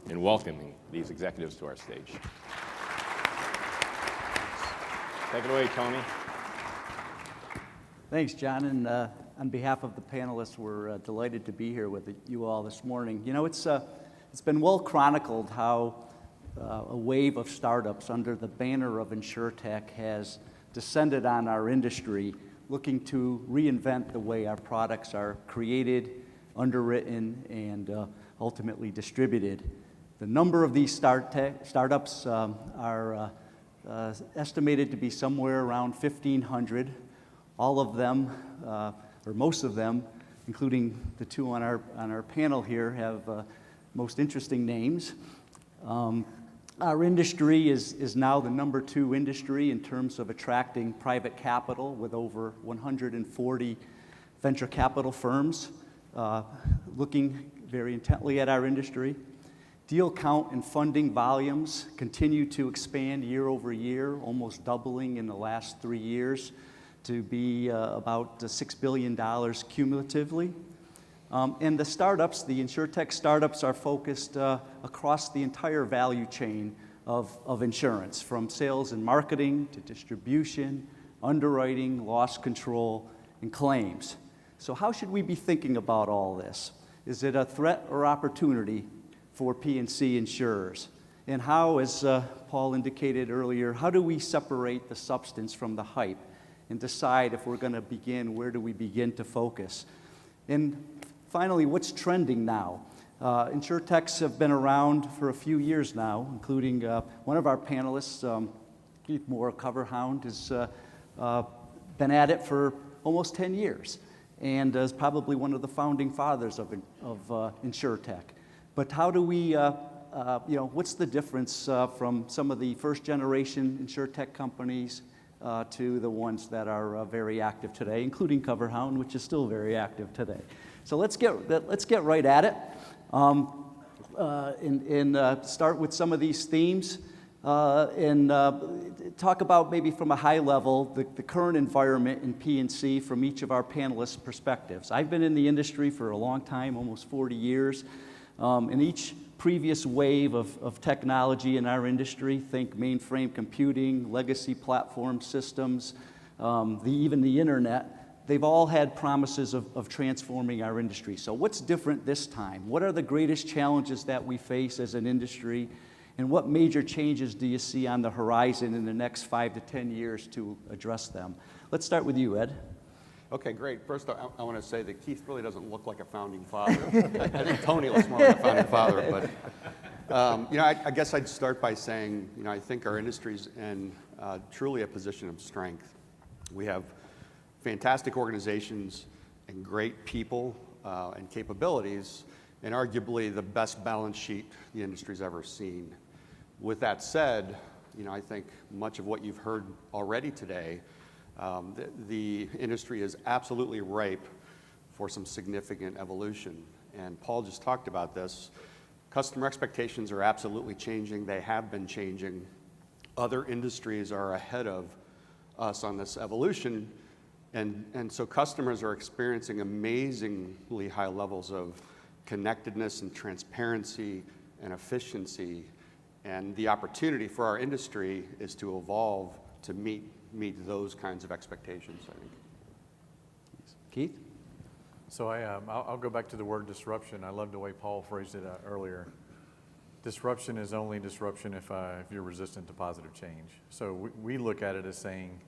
in welcoming these executives to our stage. Take it away, Tony. Thanks, John, and on behalf of the panelists, we're delighted to be here with you all this morning. You know, it's been well chronicled how a wave of startups under the banner of InsurTech has descended on our industry, looking to reinvent the way our products are created, underwritten, and ultimately distributed. The number of these startups are estimated to be somewhere around 1,500. All of them, or most of them, including the two on our panel here, have most interesting names. Our industry is now the number 2 industry in terms of attracting private capital, with over 140 venture capital firms looking very intently at our industry. Deal count and funding volumes continue to expand year over year, almost doubling in the last 3 years to be about $6 billion cumulatively. And the startups, the InsurTech startups, are focused across the entire value chain of insurance, from sales and marketing to distribution, underwriting, loss control, and claims. So how should we be thinking about all this? Is it a threat or opportunity for P&C insurers? And how, as Paul indicated earlier, how do we separate the substance from the hype and decide if we're going to begin, where do we begin to focus? And finally, what's trending now? InsurTechs have been around for a few years now, including one of our panelists, Keith Moore, Coverhound, has been at it for almost 10 years and is probably one of the founding fathers of InsurTech. But how do we, what's the difference from some of the first generation InsurTech companies to the ones that are very active today, including Coverhound, which is still very active today? So let's get right at it and start with some of these themes and talk about, maybe from a high level, the current environment in P&C from each of our panelists' perspectives. I've been in the industry for a long time, almost 40 years. In each previous wave of technology in our industry, think mainframe computing, legacy platform systems, even the internet, they've all had promises of transforming our industry. So what's different this time? What are the greatest challenges that we face as an industry? And what major changes do you see on the horizon in the next 5 to 10 years to address them? Let's start with you, Ed. Okay, great. First, I want to say that Keith really doesn't look like a founding father. I think Tony looks more like a founding father. But, I guess I'd start by saying, I think our industry's in truly a position of strength. We have fantastic organizations and great people and capabilities, and arguably the best balance sheet the industry's ever seen. With that said, I think much of what you've heard already today, the industry is absolutely ripe for some significant evolution. And Paul just talked about this. Customer expectations are absolutely changing. They have been changing. Other industries are ahead of us on this evolution. And so customers are experiencing amazingly high levels of connectedness and transparency and efficiency. And the opportunity for our industry is to evolve to meet those kinds of expectations, I think. Keith? So I'll go back to the word disruption. I love the way Paul phrased it earlier. Disruption is only disruption if you're resistant to positive change. So we look at it as saying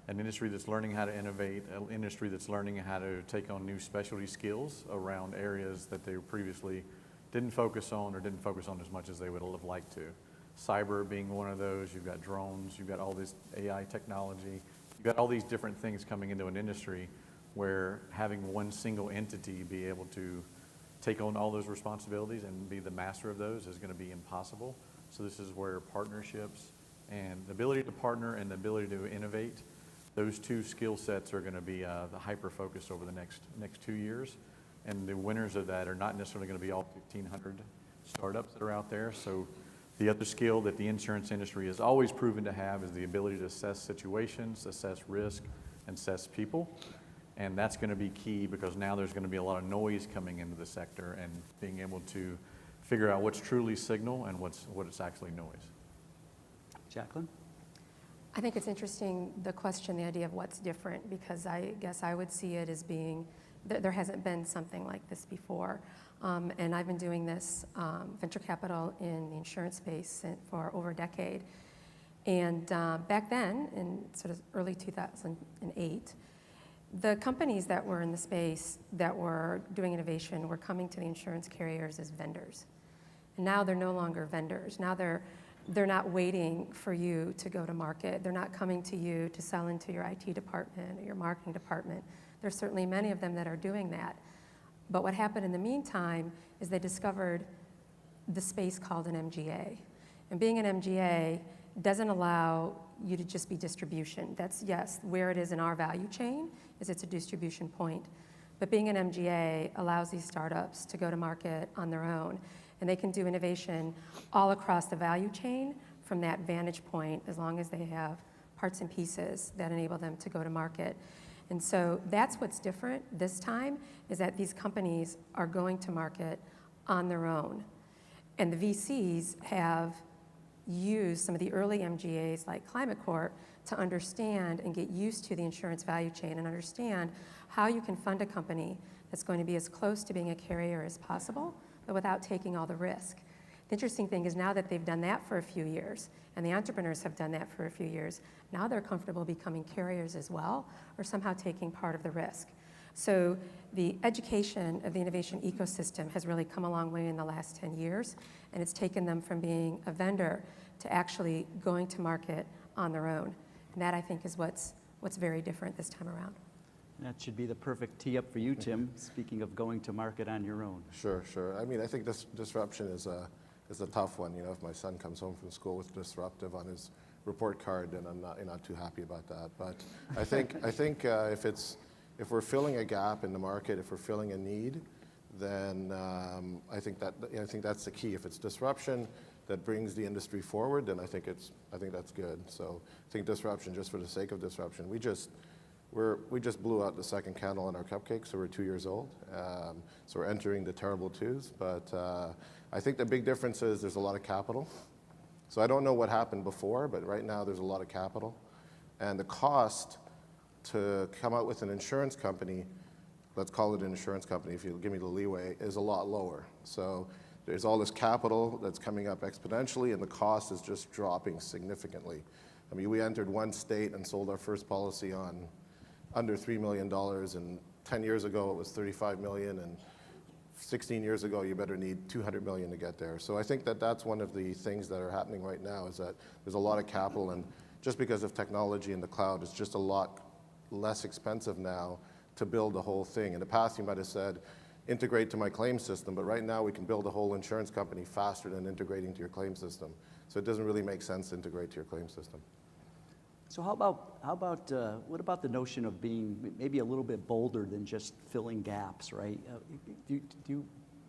an industry that's learning how to innovate, an industry that's learning how to take on new specialty skills around areas that they previously didn't focus on as much as they would have liked to. Cyber being one of those. You've got drones, you've got all this AI technology, you've got all these different things coming into an industry where having one single entity be able to take on all those responsibilities and be the master of those is going to be impossible. So this is where partnerships and the ability to partner and the ability to innovate, those two skill sets are going to be the hyper-focus over the next 2 years. And the winners of that are not necessarily going to be all 1,500 startups that are out there. So the other skill that the insurance industry has always proven to have is the ability to assess situations, assess risk, and assess people. And that's going to be key because now there's going to be a lot of noise coming into the sector, and being able to figure out what's truly signal and what's actually noise. Jacqueline? I think it's interesting, the question, the idea of what's different, because I guess I would see it as being, there hasn't been something like this before. And I've been doing this venture capital in the insurance space for over a decade. And back then, in sort of early 2008, the companies that were in the space that were doing innovation were coming to the insurance carriers as vendors. And now they're no longer vendors. Now they're not waiting for you to go to market. They're not coming to you to sell into your IT department or your marketing department. There's certainly many of them that are doing that. But what happened in the meantime is they discovered the space called an MGA. And being an MGA doesn't allow you to just be distribution. That's, yes, where it is in our value chain is it's a distribution point. But being an MGA allows these startups to go to market on their own. And they can do innovation all across the value chain from that vantage point, as long as they have parts and pieces that enable them to go to market. And so that's what's different this time, is that these companies are going to market on their own. And the VCs have used some of the early MGAs like Climate Corp to understand and get used to the insurance value chain and understand how you can fund a company that's going to be as close to being a carrier as possible, but without taking all the risk. The interesting thing is now that they've done that for a few years, and the entrepreneurs have done that for a few years, now they're comfortable becoming carriers as well, or somehow taking part of the risk. So the education of the innovation ecosystem has really come a long way in the last 10 years, and it's taken them from being a vendor to actually going to market on their own. And that, I think, is what's very different this time around. That should be the perfect tee up for you, Tim, speaking of going to market on your own. Sure. I mean, I think this disruption is a tough one. You know, if my son comes home from school with disruptive on his report card, then I'm not too happy about that. But I think if we're filling a gap in the market, if we're filling a need, then I think that's the key. If it's disruption that brings the industry forward, then I think that's good. So I think disruption, just for the sake of disruption, we just blew out the second candle in our cupcake, so we're 2 years old. So we're entering the terrible twos. But I think the big difference is there's a lot of capital. So I don't know what happened before, but right now there's a lot of capital. And the cost to come out with an insurance company, let's call it an insurance company if you give me the leeway, is a lot lower. So there's all this capital that's coming up exponentially, and the cost is just dropping significantly. I mean, we entered one state and sold our first policy on under $3 million, and 10 years ago it was $35 million, and 16 years ago you better need $200 million to get there. So I think that's one of the things that are happening right now, is that there's a lot of capital, and just because of technology in the cloud, it's just a lot less expensive now to build the whole thing. In the past you might have said, integrate to my claim system, but right now we can build a whole insurance company faster than integrating to your claim system. So it doesn't really make sense to integrate to your claim system. So what about the notion of being maybe a little bit bolder than just filling gaps, right? Do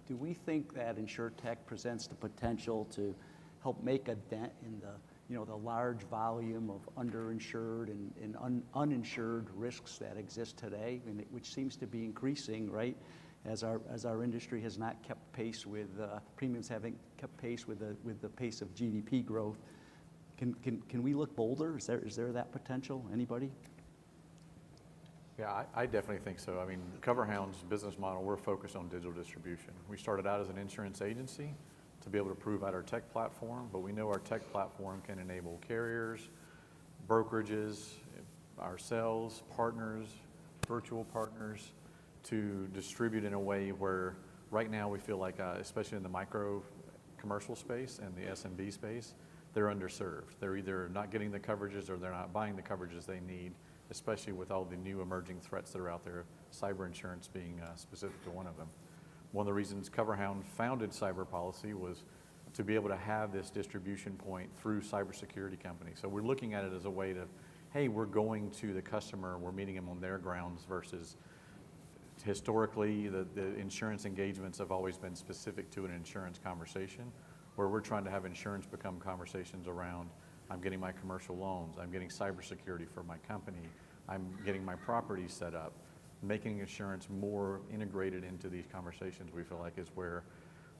we think that InsurTech presents the potential to help make a dent in the large volume of underinsured and uninsured risks that exist today, which seems to be increasing, right? As our industry has not kept pace with premiums haven't kept pace with the pace of GDP growth. Can we look bolder? Is there that potential? Anybody? Yeah, I definitely think so. I mean, CoverHound's business model, we're focused on digital distribution. We started out as an insurance agency to be able to prove out our tech platform, but we know our tech platform can enable carriers, brokerages, ourselves, partners, virtual partners, to distribute in a way where right now we feel like, especially in the micro commercial space and the SMB space, they're underserved. They're either not getting the coverages or they're not buying the coverages they need, especially with all the new emerging threats that are out there, cyber insurance being specific to one of them. One of the reasons CoverHound founded Cyber Policy was to be able to have this distribution point through cybersecurity companies. So we're looking at it as a way to, hey, we're going to the customer, we're meeting them on their grounds, versus historically the insurance engagements have always been specific to an insurance conversation, where we're trying to have insurance become conversations around, I'm getting my commercial loans, I'm getting cybersecurity for my company, I'm getting my property set up. Making insurance more integrated into these conversations, we feel like, is where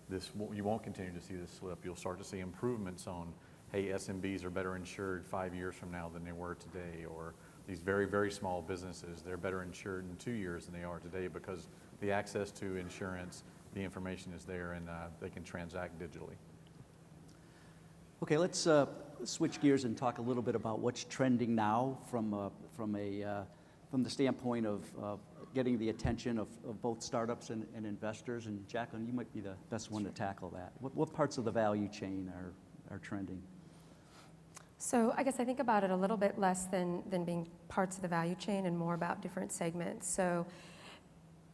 you won't continue to see this slip. You'll start to see improvements on, hey, SMBs are better insured 5 years from now than they were today, or these very, very small businesses, they're better insured in 2 years than they are today because the access to insurance, the information is there, and they can transact digitally. Okay, let's switch gears and talk a little bit about what's trending now from the standpoint of getting the attention of both startups and investors. And Jacqueline, you might be the best one to tackle that. What parts of the value chain are trending? So I guess I think about it a little bit less than being parts of the value chain and more about different segments. So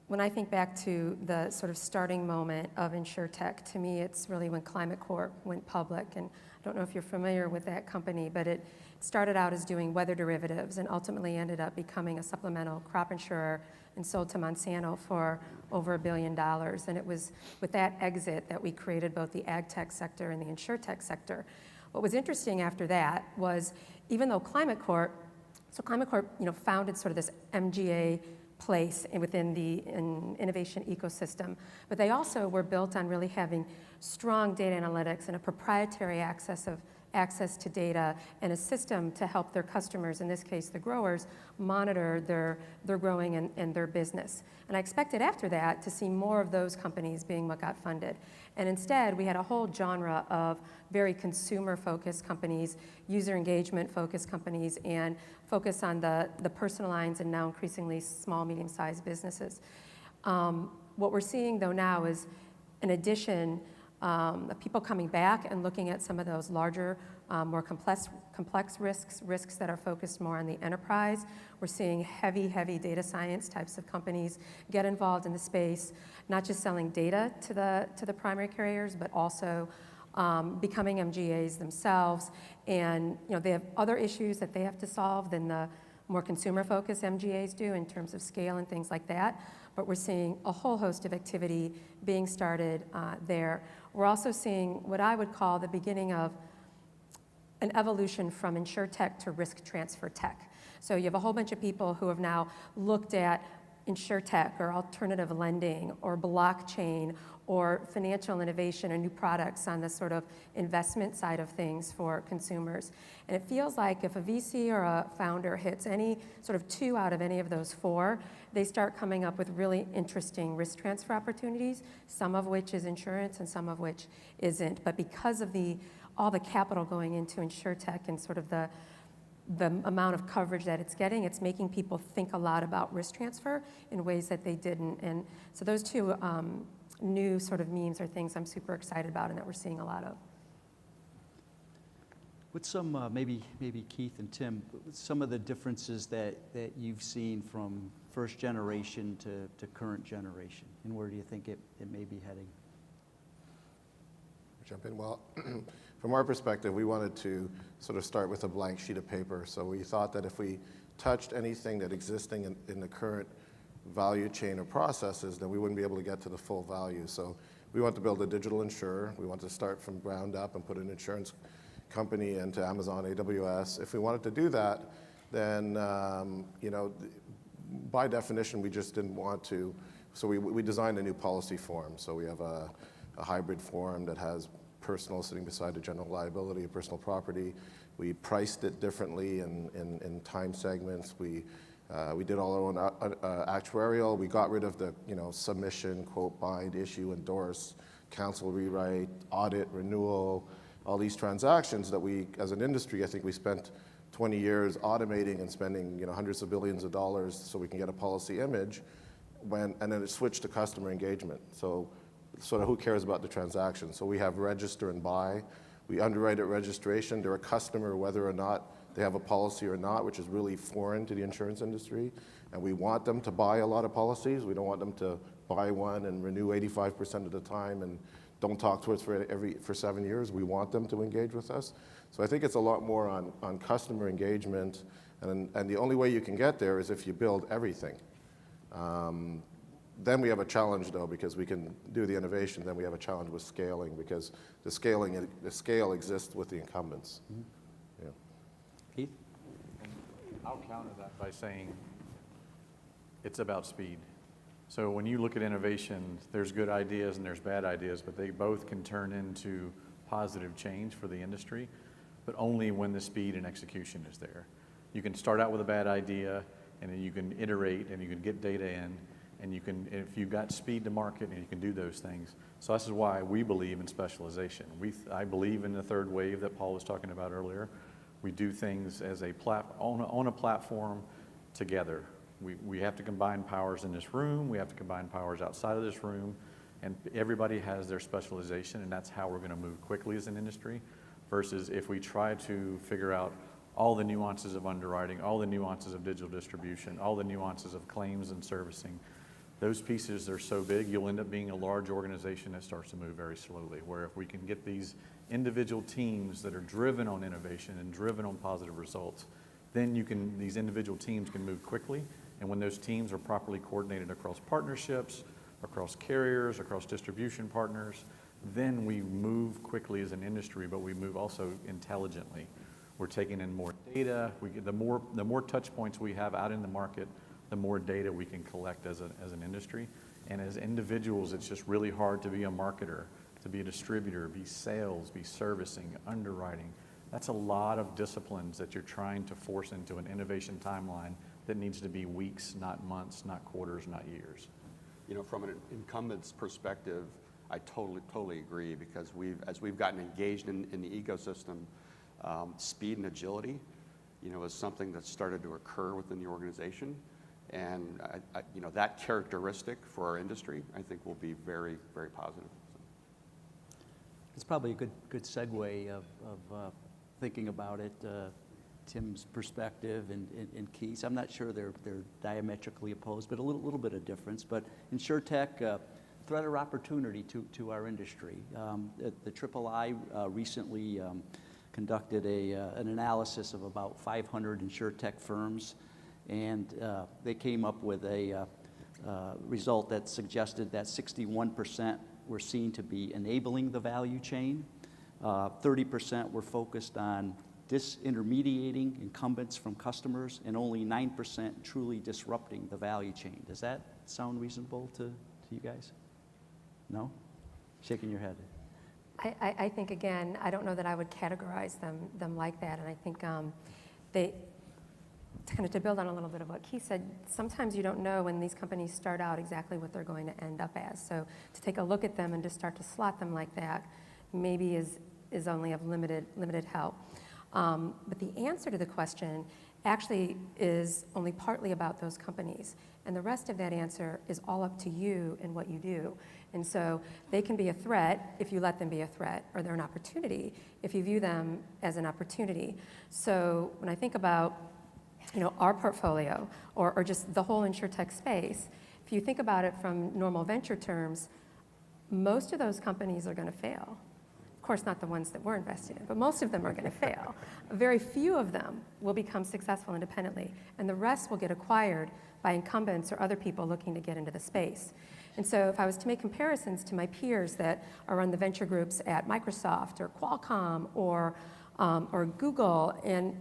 when I think back to the sort of starting moment of InsurTech, to me it's really when Climate Corp went public. And I don't know if you're familiar with that company, but it started out as doing weather derivatives and ultimately ended up becoming a supplemental crop insurer and sold to Monsanto for over $1 billion. And it was with that exit that we created both the ag tech sector and the InsurTech sector. What was interesting after that was, even though Climate Corp, founded sort of this MGA place within the innovation ecosystem, but they also were built on really having strong data analytics and a proprietary access to data and a system to help their customers, in this case the growers, monitor their growing and their business. And I expected after that to see more of those companies being what got funded. And instead, we had a whole genre of very consumer-focused companies, user engagement-focused companies, and focus on the personal lines and now increasingly small, medium-sized businesses. What we're seeing, though, now is an addition of people coming back and looking at some of those larger, more complex risks that are focused more on the enterprise. We're seeing heavy data science types of companies get involved in the space, not just selling data to the primary carriers, but also becoming MGAs themselves. And they have other issues that they have to solve than the more consumer-focused MGAs do in terms of scale and things like that. But we're seeing a whole host of activity being started there. We're also seeing what I would call the beginning of an evolution from InsurTech to risk transfer tech. So you have a whole bunch of people who have now looked at InsurTech or alternative lending or blockchain or financial innovation or new products on the sort of investment side of things for consumers. And it feels like if a VC or a founder hits any sort of 2 out of any of those 4, they start coming up with really interesting risk transfer opportunities, some of which is insurance and some of which isn't. But because of all the capital going into InsurTech and sort of the amount of coverage that it's getting, it's making people think a lot about risk transfer in ways that they didn't. And so those 2 new sort of memes are things I'm super excited about and that we're seeing a lot of. What's some, maybe Keith and Tim, some of the differences that you've seen from first generation to current generation, and where do you think it may be heading? Jump in. Well, from our perspective, we wanted to sort of start with a blank sheet of paper. So we thought that if we touched anything that existing in the current value chain or processes, then we wouldn't be able to get to the full value. So we want to build a digital insurer. We want to start from ground up and put an insurance company into Amazon AWS. If we wanted to do that, then by definition, we just didn't want to. So we designed a new policy form. So we have a hybrid form that has personal sitting beside the general liability, personal property. We priced it differently in time segments. We did all our own actuarial. We got rid of the submission, quote, bind, issue, endorse, cancel, rewrite, audit, renewal, all these transactions that we, as an industry, I think we spent 20 years automating and spending hundreds of billions of dollars so we can get a policy image, and then it switched to customer engagement. So sort of who cares about the transaction? So we have register and buy. We underwrite at registration. They're a customer whether or not they have a policy or not, which is really foreign to the insurance industry. And we want them to buy a lot of policies. We don't want them to buy one and renew 85% of the time and don't talk to us for 7 years. We want them to engage with us. So I think it's a lot more on customer engagement. And the only way you can get there is if you build everything. Then we have a challenge, though, because we can do the innovation. Then we have a challenge with scaling, because the scale exists with the incumbents. Mm-hmm. Yeah. Keith? I'll counter that by saying it's about speed. So when you look at innovation, there's good ideas and there's bad ideas, but they both can turn into positive change for the industry, but only when the speed and execution is there. You can start out with a bad idea, and then you can iterate, and you can get data in, and you can, if you've got speed to market, and you can do those things. So this is why we believe in specialization. I believe in the third wave that Paul was talking about earlier. We do things as on a platform together. We have to combine powers in this room, we have to combine powers outside of this room, and everybody has their specialization, and that's how we're going to move quickly as an industry, versus if we try to figure out all the nuances of underwriting, all the nuances of digital distribution, all the nuances of claims and servicing. Those pieces are so big, you'll end up being a large organization that starts to move very slowly, where if we can get these individual teams that are driven on innovation and driven on positive results, then these individual teams can move quickly. And when those teams are properly coordinated across partnerships, across carriers, across distribution partners, then we move quickly as an industry, but we move also intelligently. We're taking in more data. The more touch points we have out in the market, the more data we can collect as an industry. And as individuals, it's just really hard to be a marketer, to be a distributor, be sales, be servicing, underwriting. That's a lot of disciplines that you're trying to force into an innovation timeline that needs to be weeks, not months, not quarters, not years. You know, from an incumbent's perspective, I totally agree, because as we've gotten engaged in the ecosystem, speed and agility, is something that's started to occur within the organization. And that characteristic for our industry, I think, will be very, very positive. It's probably a good segue of thinking about it, Tim's perspective and Keith's. I'm not sure they're diametrically opposed, but a little bit of difference. But InsurTech, threat or opportunity to our industry. The III recently conducted an analysis of about 500 InsurTech firms, and they came up with a result that suggested that 61% were seen to be enabling the value chain, 30% were focused on disintermediating incumbents from customers, and only 9% truly disrupting the value chain. Does that sound reasonable to you guys? No? Shaking your head. I think, again, I don't know that I would categorize them like that, and I think to build on a little bit of what Keith said, sometimes you don't know when these companies start out exactly what they're going to end up as. So to take a look at them and to start to slot them like that maybe is only of limited help. But the answer to the question actually is only partly about those companies. And the rest of that answer is all up to you and what you do. And so they can be a threat if you let them be a threat, or they're an opportunity if you view them as an opportunity. So when I think about our portfolio or just the whole InsurTech space, if you think about it from normal venture terms, most of those companies are going to fail. Of course, not the ones that we're invested in, but most of them are going to fail. Very few of them will become successful independently, and the rest will get acquired by incumbents or other people looking to get into the space. And so if I was to make comparisons to my peers that are on the venture groups at Microsoft or Qualcomm or Google, and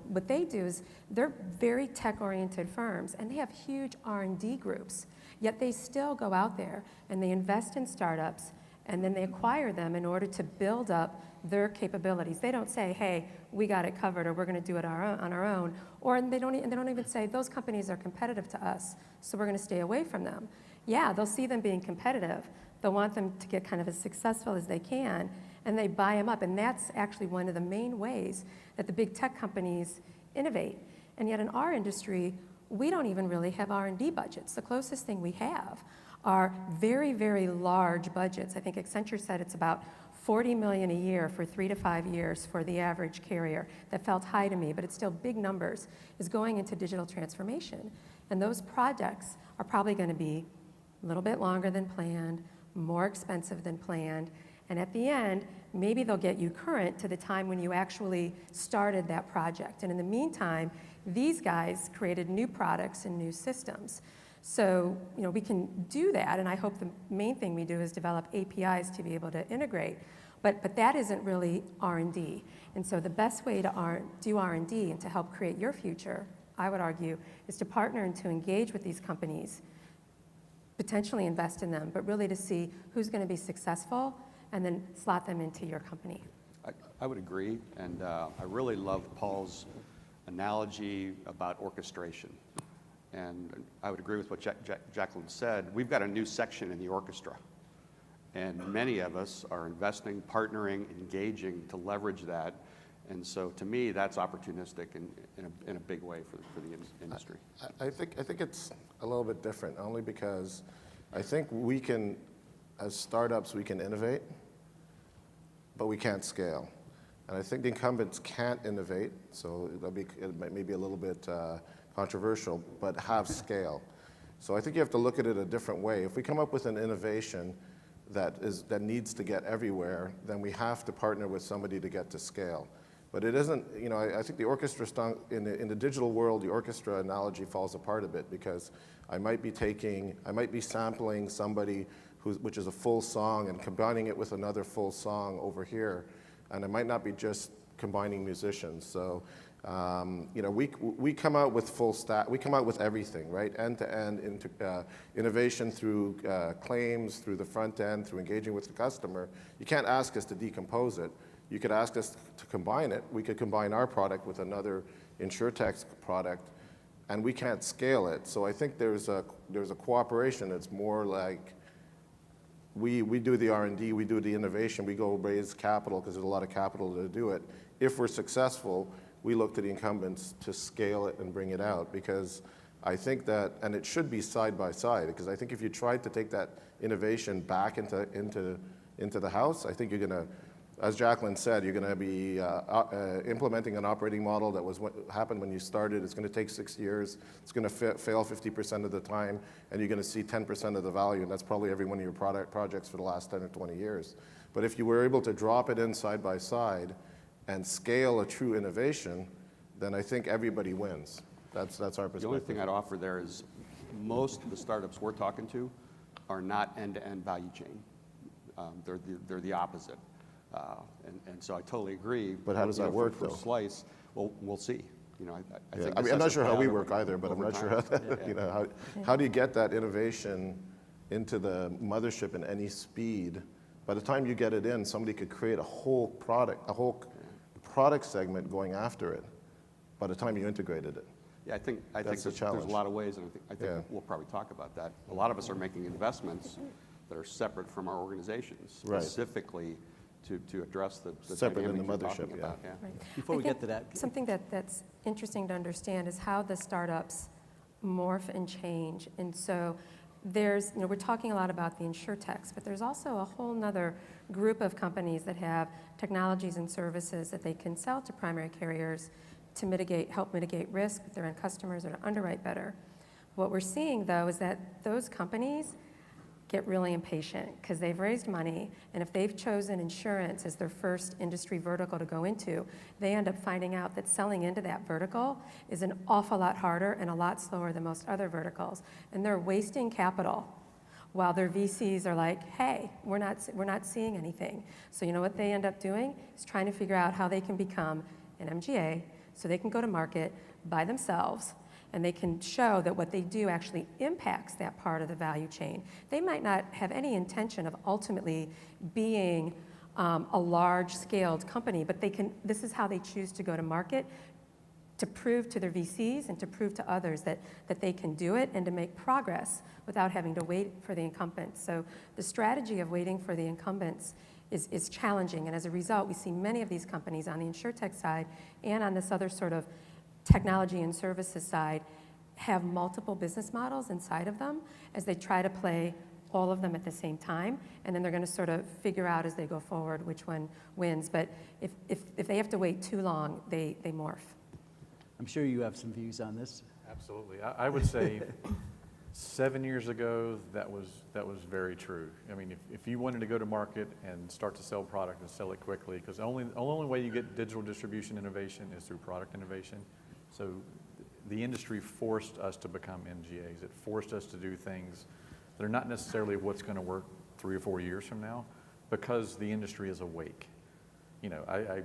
what they do is they're very tech-oriented firms, and they have huge R&D groups, yet they still go out there and they invest in startups, and then they acquire them in order to build up their capabilities. They don't say, hey, we got it covered, or we're going to do it on our own. Or they don't even say, those companies are competitive to us, so we're going to stay away from them. Yeah, they'll see them being competitive. They'll want them to get kind of as successful as they can, and they buy them up. And that's actually one of the main ways that the big tech companies innovate. And yet in our industry, we don't even really have R&D budgets. The closest thing we have are very, very large budgets. I think Accenture said it's about $40 million a year for 3 to 5 years for the average carrier. That felt high to me, but it's still big numbers, is going into digital transformation. And those projects are probably going to be a little bit longer than planned, more expensive than planned, and at the end, maybe they'll get you current to the time when you actually started that project. And in the meantime, these guys created new products and new systems. So, we can do that, and I hope the main thing we do is develop APIs to be able to integrate. But that isn't really R&D. And so the best way to do R&D and to help create your future, I would argue, is to partner and to engage with these companies potentially invest in them, but really to see who's going to be successful and then slot them into your company. I would agree, and I really love Paul's analogy about orchestration. And I would agree with what Jacqueline said. We've got a new section in the orchestra, and many of us are investing, partnering, engaging to leverage that. And so to me, that's opportunistic in a big way for the industry. I think it's a little bit different, only because I think we can, as startups, we can innovate, but we can't scale. And I think the incumbents can't innovate, so it may be a little bit controversial, but have scale. So I think you have to look at it a different way. If we come up with an innovation that needs to get everywhere, then we have to partner with somebody to get to scale. But it isn't, you know, I think the orchestra, in the digital world, the orchestra analogy falls apart a bit, because I might be sampling somebody which is a full song and combining it with another full song over here, and it might not be just combining musicians. So, you know, we come out with full stack, we come out with everything, right? End-to-end into innovation through claims, through the front end, through engaging with the customer. You can't ask us to decompose it. You could ask us to combine it. We could combine our product with another InsurTech's product, and we can't scale it. So I think there's a cooperation that's more like we do the R&D, we do the innovation, we go raise capital because there's a lot of capital to do it. If we're successful, we look to the incumbents to scale it and bring it out, because I think that, and it should be side by side, because I think if you tried to take that innovation back into the house, I think you're going to, as Jacqueline said, you're going to be implementing an operating model that happened when you started. It's going to take 6 years. It's going to fail 50% of the time, and you're going to see 10% of the value, and that's probably every one of your projects for the last 10 or 20 years. But if you were able to drop it in side by side and scale a true innovation, then I think everybody wins. That's our perspective. The only thing I'd offer there is most of the startups we're talking to are not end-to-end value chain. They're the opposite. And so I totally agree. But how does that work, though? Slice, well, we'll see. You know, I think I mean, I'm not sure how we work over- either, but I'm over not sure time. how, you know, how do you get that innovation into the mothership in any speed? By the time you get it in, somebody could create a whole product segment going after it by the time you integrated it. Yeah, I think That's the there's a challenge. lot of ways, and I think Yeah. we'll probably talk about that. A lot of us are making investments that are separate from our organizations, Right. specifically to address the Separate in the dynamics you're talking mothership, about. yeah. Right. Before I we think get to that- something that's interesting to understand is how the startups morph and change. And so there's, you know, we're talking a lot about the InsurTechs, but there's also a whole nother group of companies that have technologies and services that they can sell to primary carriers to help mitigate risk with their end customers or to underwrite better. What we're seeing, though, is that those companies get really impatient because they've raised money, and if they've chosen insurance as their first industry vertical to go into, they end up finding out that selling into that vertical is an awful lot harder and a lot slower than most other verticals, and they're wasting capital while their VCs are like, hey, we're not seeing anything. So you know what they end up doing is trying to figure out how they can become an MGA so they can go to market by themselves, and they can show that what they do actually impacts that part of the value chain. They might not have any intention of ultimately being a large-scaled company, but this is how they choose to go to market, to prove to their VCs and to prove to others that they can do it and to make progress without having to wait for the incumbents. So the strategy of waiting for the incumbents is challenging, and as a result, we see many of these companies on the InsurTech side and on this other sort of technology and services side have multiple business models inside of them as they try to play all of them at the same time, and then they're going to sort of figure out as they go forward which one wins. But if they have to wait too long, they morph. I'm sure you have some views on this. Absolutely. I would say 7 years ago, that was very true. I mean, if you wanted to go to market and start to sell product and sell it quickly, because the only way you get digital distribution innovation is through product innovation. So the industry forced us to become MGAs. It forced us to do things that are not necessarily what's going to work 3 or 4 years from now, because the industry is awake. You know,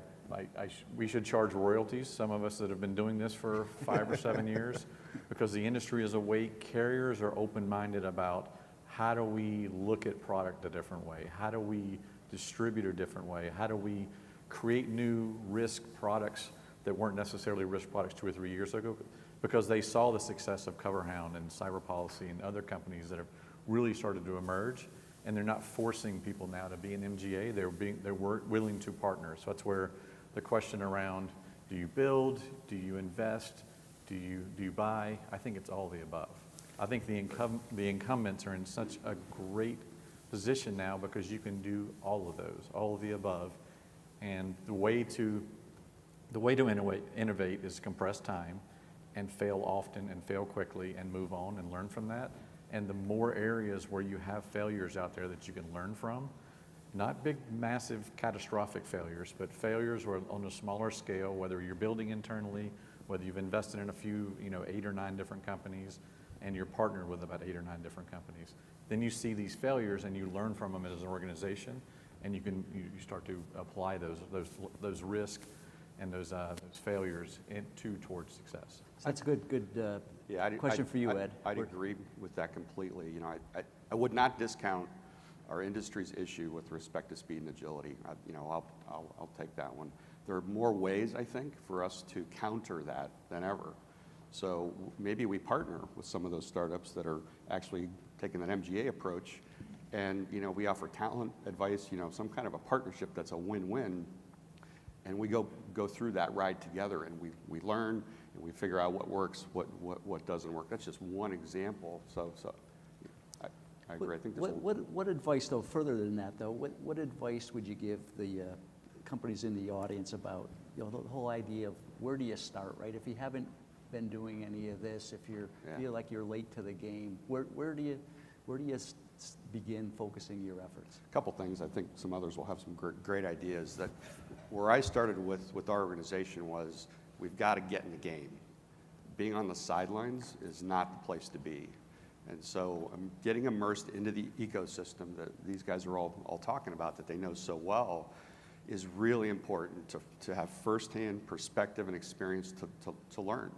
we should charge royalties, some of us that have been doing this for 5 or 7 years, because the industry is awake. Carriers are open-minded about how do we look at product a different way? How do we distribute a different way? How do we create new risk products that weren't necessarily risk products 2 or 3 years ago? Because they saw the success of CoverHound and Cyber Policy and other companies that have really started to emerge, and they're not forcing people now to be an MGA. They're willing to partner. So that's where the question around, do you build, do you invest, do you buy? I think it's all the above. I think the incumbents are in such a great position now because you can do all of those, all of the above. And the way to innovate is compress time and fail often and fail quickly and move on and learn from that. And the more areas where you have failures out there that you can learn from, not big, massive, catastrophic failures, but failures where on a smaller scale, whether you're building internally, whether you've invested in a few, 8 or 9 different companies, and you're partnered with about 8 or 9 different companies. Then you see these failures and you learn from them as an organization, and you start to apply those risks and those failures towards success. That's a good question for you, Ed. I'd agree with that completely. I would not discount our industry's issue with respect to speed and agility. I'll take that one. There are more ways, I think, for us to counter that than ever. So maybe we partner with some of those startups that are actually taking that MGA approach, and we offer talent, advice, some kind of a partnership that's a win-win, and we go through that ride together, and we learn and we figure out what works, what doesn't work. That's just one example. So I agree. I think there's what advice, though, further than that, though, what advice would you give the companies in the audience about the whole idea of where do you start, right? If you haven't been doing any of this, if you feel like you're late to the game, where do you begin focusing your efforts? A couple things. I think some others will have some great ideas. That where I started with our organization was we've got to get in the game. Being on the sidelines is not the place to be. And so getting immersed into the ecosystem that these guys are all talking about that they know so well is really important to have firsthand perspective and experience to learn.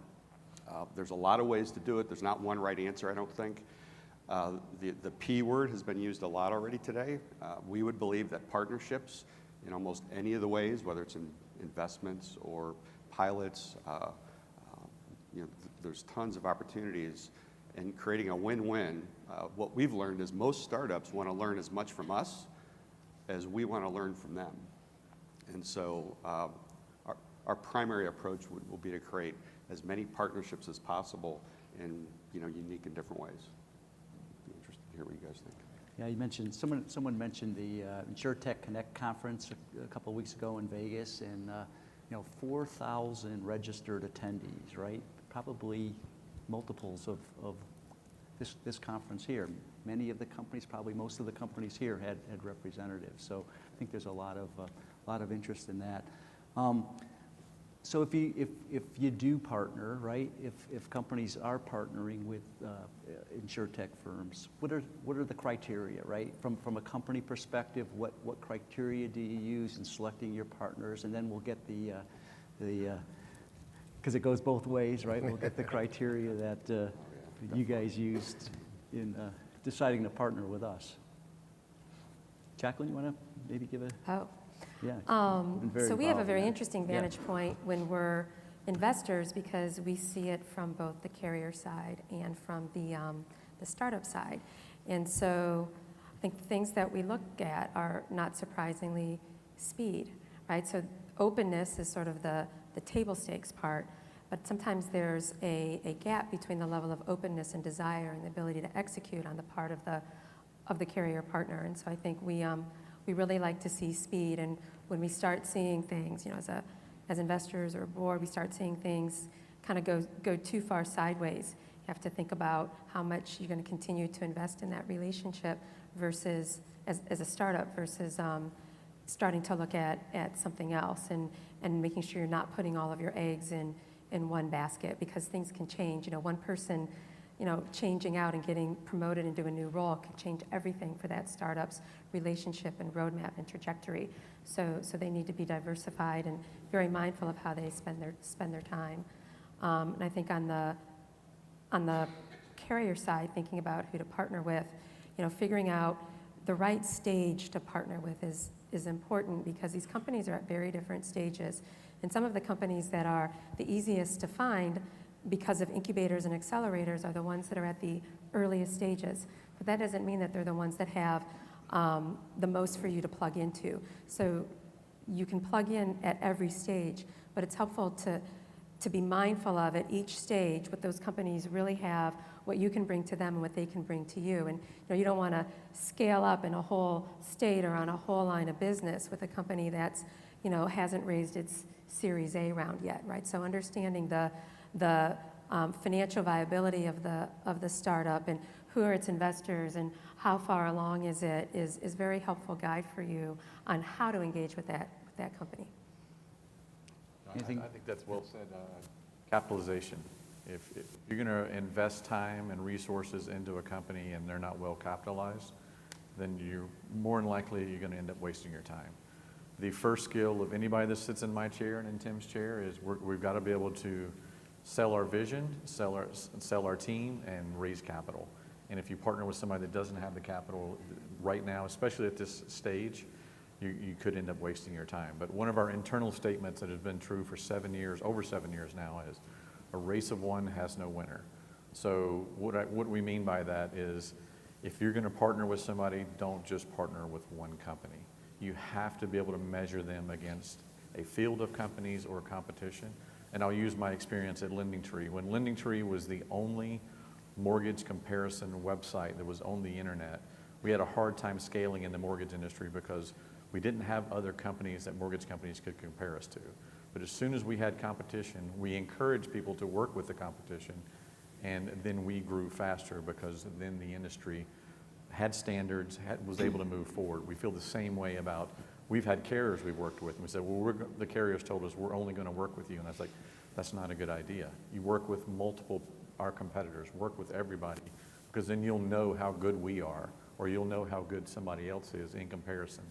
There's a lot of ways to do it. There's not one right answer, I don't think. The P word has been used a lot already today. We would believe that partnerships in almost any of the ways, whether it's in investments or pilots, there's tons of opportunities, and creating a win-win. What we've learned is most startups want to learn as much from us as we want to learn from them. And so our primary approach will be to create as many partnerships as possible in unique and different ways. Be interested to hear what you guys think. Yeah, you mentioned someone mentioned the InsurTech Connect conference a couple of weeks ago in Vegas, and 4,000 registered attendees, right? Probably multiples of this conference here. Many of the companies, probably most of the companies here had representatives. So I think there's a lot of interest in that. So if you do partner, right? If companies are partnering with InsurTech firms, what are the criteria, right? From a company perspective, what criteria do you use in selecting your partners? And then we'll get the because it goes both ways, right? We'll get the criteria that you guys used in deciding to partner with us. Jacqueline, you want to maybe give a? Oh. Yeah. So we have a very interesting vantage point when we're investors, because we see it from both the carrier side and from the startup side. And so I think things that we look at are, not surprisingly, speed, right? So openness is sort of the table stakes part, but sometimes there's a gap between the level of openness and desire and the ability to execute on the part of the carrier partner. And so I think we really like to see speed, and when we start seeing things, as investors or a board, we start seeing things kind of go too far sideways. You have to think about how much you're going to continue to invest in that relationship versus as a startup versus starting to look at something else and making sure you're not putting all of your eggs in one basket, because things can change. One person changing out and getting promoted into a new role could change everything for that startup's relationship and roadmap and trajectory. So they need to be diversified and very mindful of how they spend their time. And I think on the carrier side, thinking about who to partner with, figuring out the right stage to partner with is important, because these companies are at very different stages. And some of the companies that are the easiest to find because of incubators and accelerators are the ones that are at the earliest stages. But that doesn't mean that they're the ones that have the most for you to plug into. So you can plug in at every stage, but it's helpful to be mindful of at each stage what those companies really have, what you can bring to them and what they can bring to you. And you don't want to scale up in a whole state or on a whole line of business with a company that's hasn't raised its Series A round yet, right? So understanding the financial viability of the startup and who are its investors and how far along is it is very helpful guide for you on how to engage with that company. Anything? I think that's well said. Capitalization. If you're going to invest time and resources into a company and they're not well capitalized, then you're more than likely you're going to end up wasting your time. The first skill of anybody that sits in my chair and in Tim's chair is we've got to be able to sell our vision, sell our team, and raise capital. And if you partner with somebody that doesn't have the capital right now, especially at this stage, you could end up wasting your time. But one of our internal statements that has been true for 7 years, over 7 years now, is a race of one has no winner. So what we mean by that is, if you're going to partner with somebody, don't just partner with one company. You have to be able to measure them against a field of companies or competition. And I'll use my experience at LendingTree. When LendingTree was the only mortgage comparison website that was on the internet, we had a hard time scaling in the mortgage industry because we didn't have other companies that mortgage companies could compare us to. But as soon as we had competition, we encouraged people to work with the competition, and then we grew faster because then the industry had standards, was able to move forward. We feel the same way about, we've had carriers we've worked with, and we said, well, the carriers told us we're only going to work with you, and I was like, that's not a good idea. You work with our competitors, work with everybody, because then you'll know how good we are, or you'll know how good somebody else is in comparison.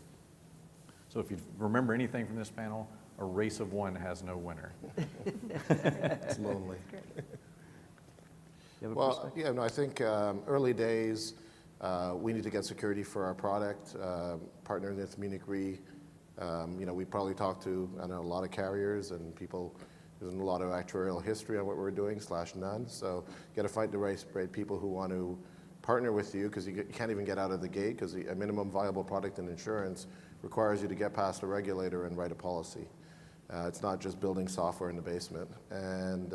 So if you remember anything from this panel, a race of one has no winner. It's lonely. You have a Well, perspective? yeah, no, I think early days, we need to get security for our product, partnering with Munich Re. We probably talked to, I know, a lot of carriers and people. There's a lot of actuarial history on what we're doing, /none. So you got to find the right people who want to partner with you, because you can't even get out of the gate, because a minimum viable product in insurance requires you to get past a regulator and write a policy. It's not just building software in the basement. And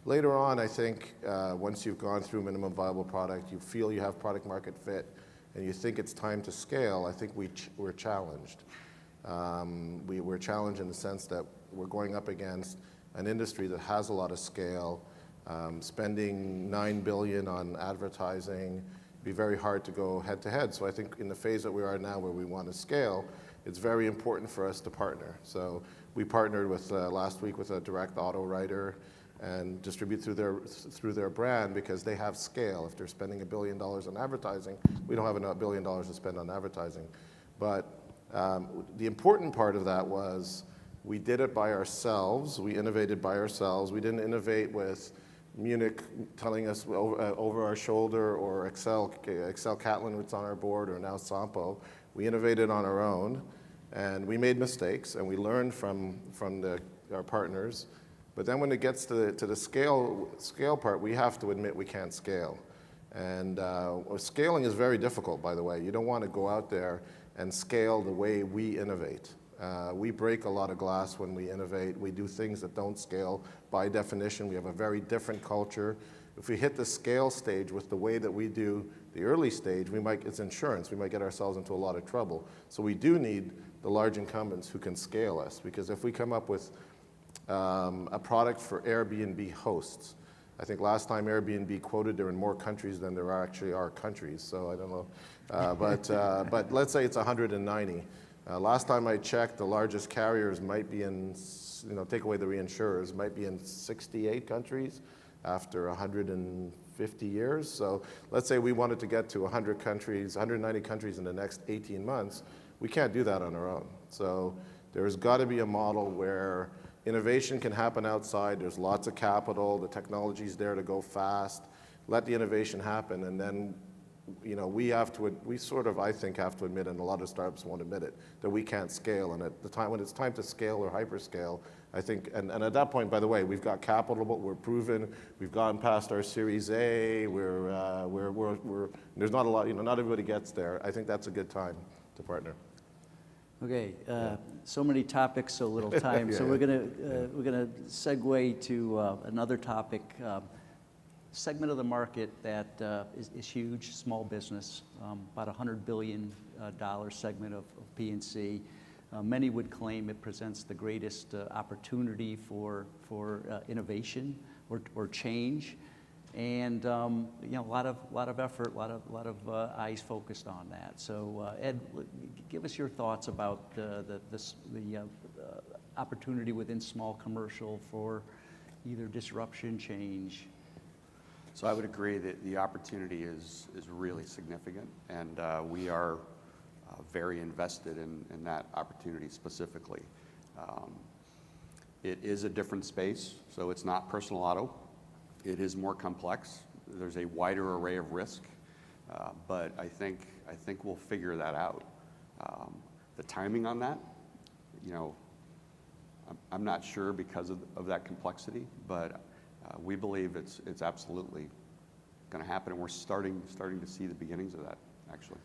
later on, I think once you've gone through minimum viable product, you feel you have product market fit, and you think it's time to scale, I think we're challenged. We're challenged in the sense that we're going up against an industry that has a lot of scale, spending $9 billion on advertising. It'd be very hard to go head to head. So I think in the phase that we are now, where we want to scale, it's very important for us to partner. So we partnered with last week with a direct auto writer and distribute through their brand, because they have scale. If they're spending $1 billion on advertising, we don't have $1 billion to spend on advertising. But the important part of that was we did it by ourselves. We innovated by ourselves. We didn't innovate with Munich telling us over our shoulder, or Excel Catlin, that's on our board, or now Sampo. We innovated on our own, and we made mistakes, and we learned from our partners. But then when it gets to the scale part, we have to admit we can't scale. And scaling is very difficult, by the way. You don't want to go out there and scale the way we innovate. We break a lot of glass when we innovate. We do things that don't scale. By definition, we have a very different culture. If we hit the scale stage with the way that we do the early stage, it's insurance. We might get ourselves into a lot of trouble. So we do need the large incumbents who can scale us, because if we come up with a product for Airbnb hosts, I think last time Airbnb quoted they're in more countries than there actually are countries, so I don't know. But let's say it's 190. Last time I checked, the largest carriers might be in, take away the reinsurers, might be in 68 countries after 150 years. So let's say we wanted to get to 100 countries, 190 countries in the next 18 months. We can't do that on our own. So there's got to be a model where innovation can happen outside. There's lots of capital. The technology's there to go fast. Let the innovation happen, and then you know, we sort of, I think, have to admit, and a lot of startups won't admit it, that we can't scale. And at the time, when it's time to scale or hyperscale, I think, and at that point, by the way, we've got capital, we're proven, we've gone past our Series A, there's not a lot, you know, not everybody gets there. I think that's a good time to partner. Okay, so many topics, so little time. So we're gonna segue to another topic. Segment of the market that is huge, small business, about $100 billion segment of P&C. Many would claim it presents the greatest opportunity for innovation or change, and you know, a lot of effort, a lot of eyes focused on that. So Ed, give us your thoughts about the opportunity within small commercial for either disruption, change. So I would agree that the opportunity is really significant, and we are very invested in that opportunity specifically. It is a different space, so it's not personal auto. It is more complex. There's a wider array of risk, but I think we'll figure that out. The timing on that, you know, I'm not sure because of that complexity, but we believe it's absolutely going to happen, and we're starting to see the beginnings of that, actually.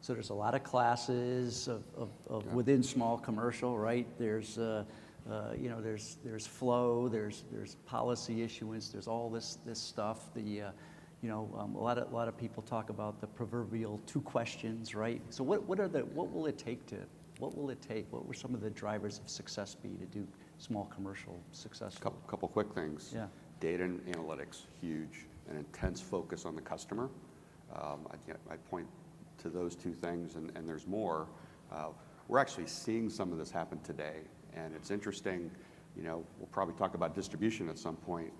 So there's a lot of classes of within small commercial, right? There's you know, there's flow, there's policy issuance, there's all this stuff. You know, a lot of people talk about the proverbial 2 questions, right? So what will it take? What will some of the drivers of success be to do small commercial successful? Couple quick things. Yeah. Data and analytics, huge, an intense focus on the customer. I point to those 2 things, and there's more. We're actually seeing some of this happen today, and it's interesting. You know, we'll probably talk about distribution at some point.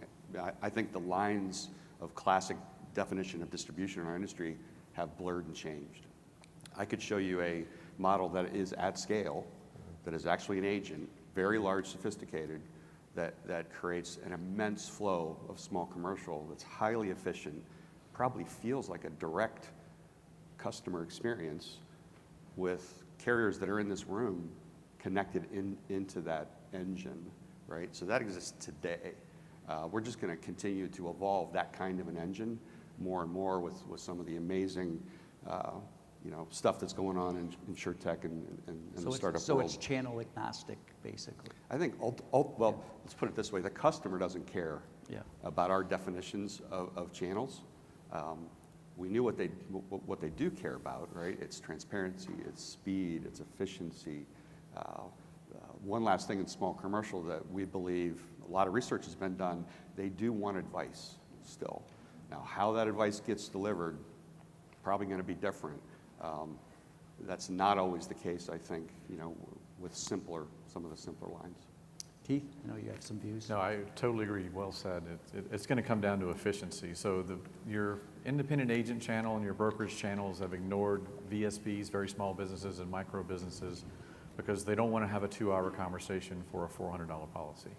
I think the lines of classic definition of distribution in our industry have blurred and changed. I could show you a model that is at scale, that is actually an agent, very large, sophisticated, that creates an immense flow of small commercial that's highly efficient, probably feels like a direct customer experience with carriers that are in this room connected into that engine, right? So that exists today. We're just going to continue to evolve that kind of an engine more and more with some of the amazing you know, stuff that's going on in InsurTech and the startup so world. it's channel agnostic, basically. I think, well, let's put it this way. The customer doesn't care about our definitions of channels. We knew what they do care about, right? It's transparency, it's speed, it's efficiency. One last thing in small commercial that we believe, a lot of research has been done, they do want advice still. Now, how that advice gets delivered, probably going to be different. That's not always the case, I think, you know, with some of the simpler lines. Keith, I know you have some views. No, I totally agree. Well said. It's going to come down to efficiency. So your independent agent channel and your brokerage channels have ignored VSBs, very small businesses and micro businesses, because they don't want to have a 2-hour conversation for a $400 policy.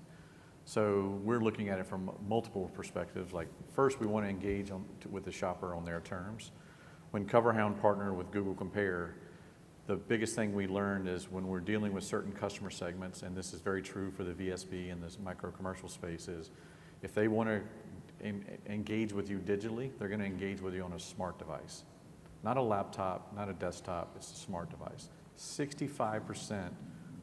So we're looking at it from multiple perspectives. Like, first, we want to engage with the shopper on their terms. When CoverHound partnered with Google Compare, the biggest thing we learned is when we're dealing with certain customer segments, and this is very true for the VSB and this micro commercial space, is if they want to engage with you digitally, they're going to engage with you on a smart device. Not a laptop, not a desktop, it's a smart device. 65%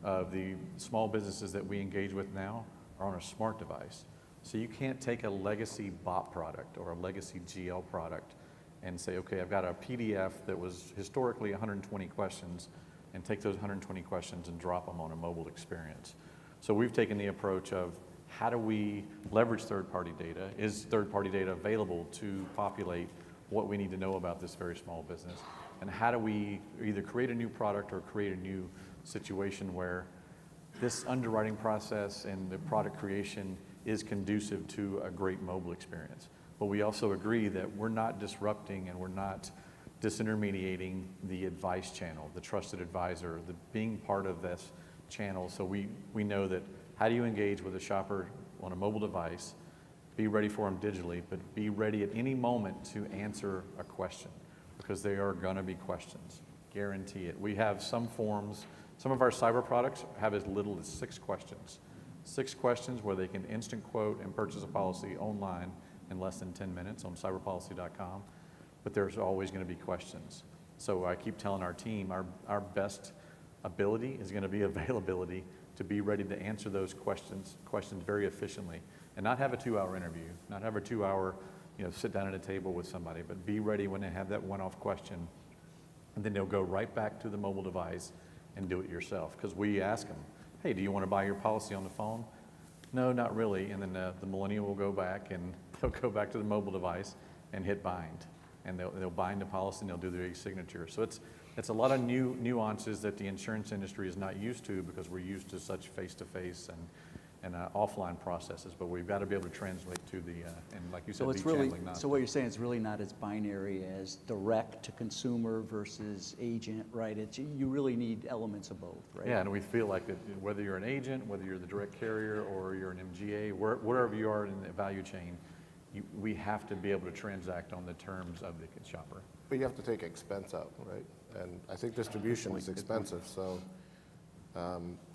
of the small businesses that we engage with now are on a smart device. So you can't take a legacy BOP product or a legacy GL product and say, okay, I've got a PDF that was historically 120 questions, and take those 120 questions and drop them on a mobile experience. So we've taken the approach of how do we leverage third-party data? Is third-party data available to populate what we need to know about this very small business? And how do we either create a new product or create a new situation where this underwriting process and the product creation is conducive to a great mobile experience? But we also agree that we're not disrupting and we're not disintermediating the advice channel, the trusted advisor, the being part of this channel. So we know that how do you engage with a shopper on a mobile device, be ready for them digitally, but be ready at any moment to answer a question. because there are going to be questions. Guarantee it. We have some forms, some of our cyber products have as little as 6 questions. 6 questions where they can instant quote and purchase a policy online in less than 10 minutes on cyberpolicy.com, but there's always going to be questions. So I keep telling our team, our best ability is going to be availability to be ready to answer those questions very efficiently, and not have a 2-hour interview, not have a 2-hour, sit down at a table with somebody, but be ready when they have that one-off question, and then they'll go right back to the mobile device and do it yourself. Because we ask them, hey, do you want to buy your policy on the phone? No, not really. And then the millennial will go back and they'll go back to the mobile device and hit bind. And they'll bind the policy and they'll do their e-signature. So it's a lot of nuances that the insurance industry is not used to, because we're used to such face-to-face and offline processes. But we've got to be able to translate to the, and like you said, So it's be really, channeling, not so what you're saying is really not as binary as direct to consumer versus agent, right? You really need elements of both, right? Yeah, and we feel like that whether you're an agent, whether you're the direct carrier, or you're an MGA, wherever you are in the value chain, we have to be able to transact on the terms of the shopper. But you have to take expense out, right? And I think distribution is expensive, so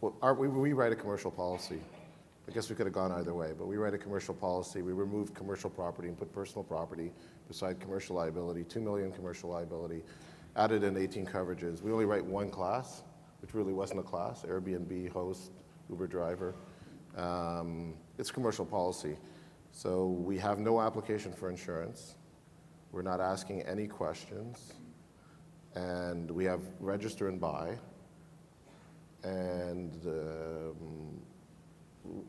we write a commercial policy. I guess we could have gone either way, but we write a commercial policy. We removed commercial property and put personal property beside commercial liability, 2 million commercial liability, added in 18 coverages. We only write one class, which really wasn't a class, Airbnb, host, Uber driver. It's commercial policy. So we have no application for insurance. We're not asking any questions. And we have register and buy. And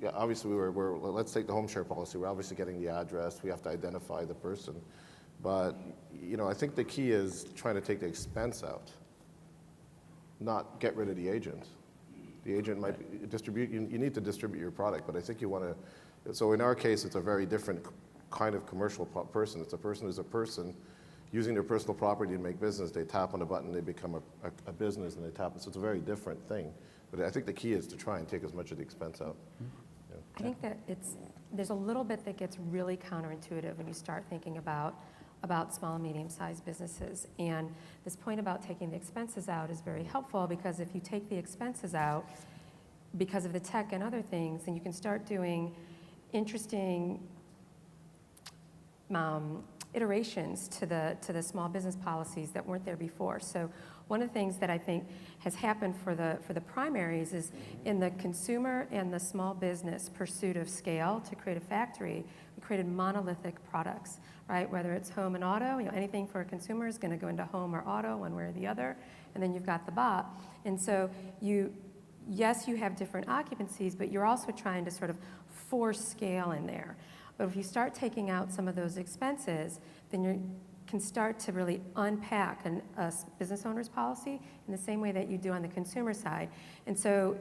yeah, obviously let's take the home share policy. We're obviously getting the address. We have to identify the person. But, I think the key is trying to take the expense out, not get rid of the agent. The agent might distribute, you need to distribute your product, but I think you want to, so in our case, it's a very different kind of commercial person. It's a person who's a person using their personal property to make business. They tap on a button, they become a business, and they tap it. So it's a very different thing. But I think the key is to try and take as much of the expense out. Yeah. I think that there's a little bit that gets really counterintuitive when you start thinking about small and medium-sized businesses. And this point about taking the expenses out is very helpful, because if you take the expenses out because of the tech and other things, then you can start doing interesting iterations to the small business policies that weren't there before. So one of the things that I think has happened for the primaries is, in the consumer and the small business pursuit of scale to create a factory, we created monolithic products, right? Whether it's home and auto, anything for a consumer is going to go into home or auto, one way or the other, and then you've got the BOP. And so yes, you have different occupancies, but you're also trying to sort of force scale in there. But if you start taking out some of those expenses, then you can start to really unpack a business owner's policy in the same way that you do on the consumer side. And so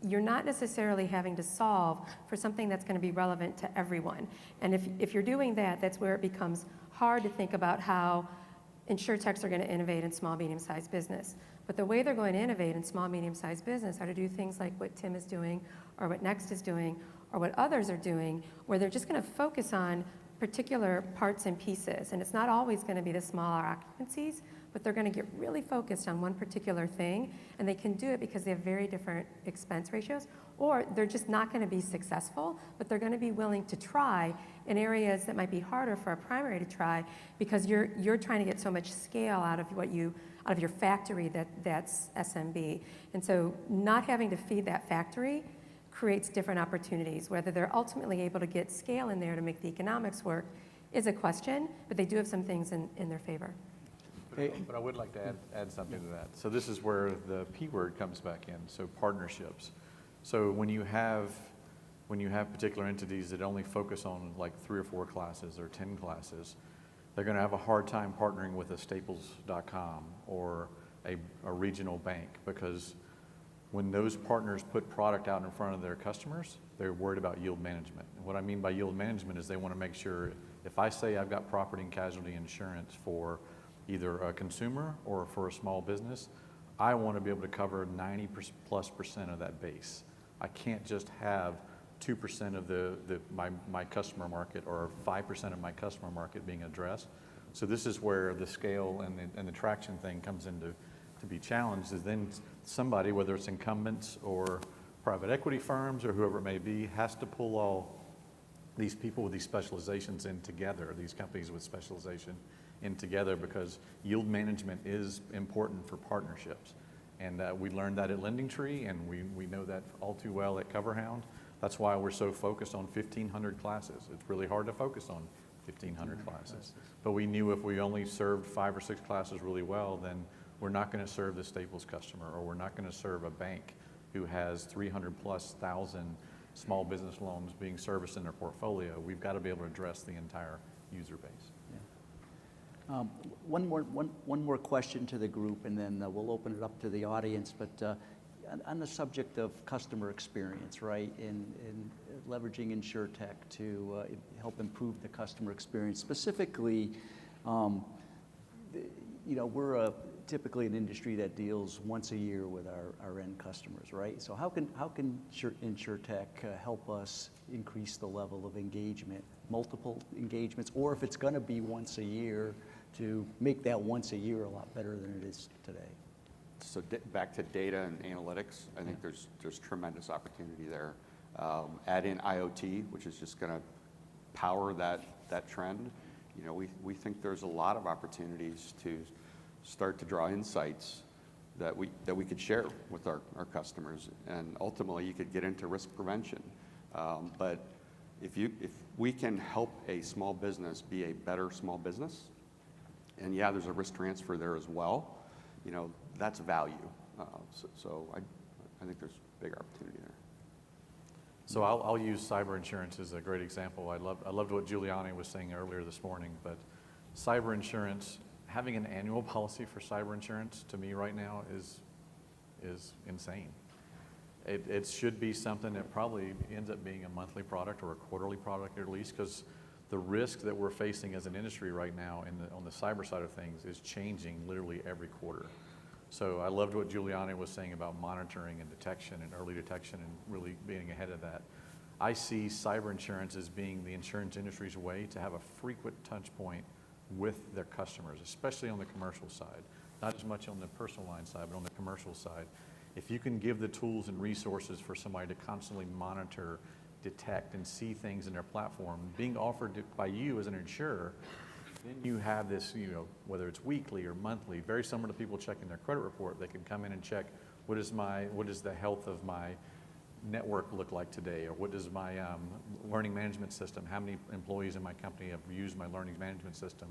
you're not necessarily having to solve for something that's going to be relevant to everyone. And if you're doing that, that's where it becomes hard to think about how insurtechs are going to innovate in small, medium-sized business. But the way they're going to innovate in small, medium-sized business are to do things like what Tim is doing, or what Next is doing, or what others are doing, where they're just going to focus on particular parts and pieces. And it's not always going to be the smaller occupancies, but they're going to get really focused on one particular thing, and they can do it because they have very different expense ratios, or they're just not going to be successful, but they're going to be willing to try in areas that might be harder for a primary to try, because you're trying to get so much scale out of your factory that's SMB. And so not having to feed that factory creates different opportunities. Whether they're ultimately able to get scale in there to make the economics work is a question, but they do have some things in their favor. But I would like to add something to that. So this is where the P word comes back in, so partnerships. So when you have particular entities that only focus on like 3 or 4 classes or 10 classes, they're going to have a hard time partnering with a Staples.com or a regional bank, because when those partners put product out in front of their customers, they're worried about yield management. And what I mean by yield management is they want to make sure, if I say I've got property and casualty insurance for either a consumer or for a small business, I want to be able to cover 90+% of that base. I can't just have 2% of my customer market or 5% of my customer market being addressed. So this is where the scale and the traction thing comes into to be challenged, is then somebody, whether it's incumbents or private equity firms or whoever it may be, has to pull all these people with these specializations in together, these companies with specialization in together, because yield management is important for partnerships. And we learned that at LendingTree, and we know that all too well at CoverHound. That's why we're so focused on 1,500 classes. It's really hard to focus on 1,500 classes. But we knew if we only served 5 or 6 classes really well, then we're not going to serve the Staples customer, or we're not going to serve a bank who has 300,000+ small business loans being serviced in their portfolio. We've got to be able to address the entire user base. One more question to the group, and then we'll open it up to the audience. But on the subject of customer experience, right, in leveraging InsurTech to help improve the customer experience, specifically, we're typically an industry that deals once a year with our end customers, right? So how can InsurTech help us increase the level of engagement, multiple engagements, or if it's going to be once a year, to make that once a year a lot better than it is today? So back to data and analytics, I think there's tremendous opportunity there. Add in IoT, which is just going to power that trend. We think there's a lot of opportunities to start to draw insights that we could share with our customers, and ultimately you could get into risk prevention. But if we can help a small business be a better small business, and yeah, there's a risk transfer there as well, that's value. So I think there's big opportunity there. So I'll use cyber insurance as a great example. I loved what Giuliani was saying earlier this morning, but cyber insurance, having an annual policy for cyber insurance, to me right now is insane. It should be something that probably ends up being a monthly product or a quarterly product at least, because the risk that we're facing as an industry right now on the cyber side of things is changing literally every quarter. So I loved what Giuliani was saying about monitoring and detection and early detection and really being ahead of that. I see cyber insurance as being the insurance industry's way to have a frequent touch point with their customers, especially on the commercial side. Not as much on the personal line side, but on the commercial side. If you can give the tools and resources for somebody to constantly monitor, detect, and see things in their platform being offered by you as an insurer, then you have this, whether it's weekly or monthly, very similar to people checking their credit report. They can come in and check, what is the health of my network look like today, or what does my learning management system, how many employees in my company have used my learning management system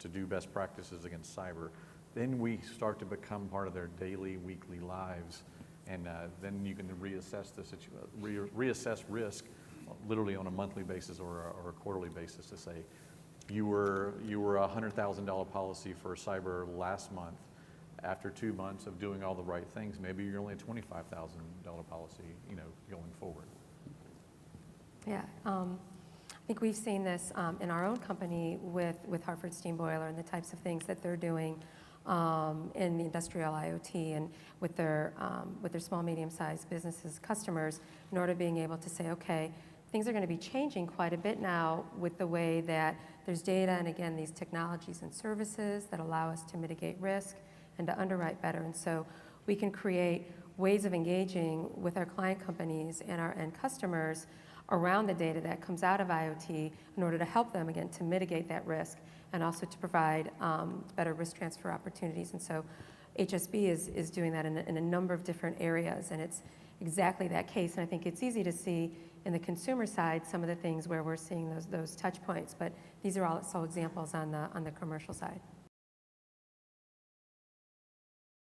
to do best practices against cyber. Then we start to become part of their daily, weekly lives, and then you can reassess reassess risk literally on a monthly basis or a quarterly basis to say, you were a $100,000 policy for cyber last month. After 2 months of doing all the right things, maybe you're only a $25,000 policy, going forward. Yeah, I think we've seen this in our own company with Hartford Steam Boiler and the types of things that they're doing in the industrial IoT and with their small, medium-sized businesses customers, in order to being able to say, okay, things are going to be changing quite a bit now with the way that there's data and, again, these technologies and services that allow us to mitigate risk and to underwrite better. And so we can create ways of engaging with our client companies and our end customers around the data that comes out of IoT in order to help them, again, to mitigate that risk and also to provide better risk transfer opportunities. And so HSB is doing that in a number of different areas, and it's exactly that case. And I think it's easy to see in the consumer side some of the things where we're seeing those touch points, but these are also examples on the commercial side.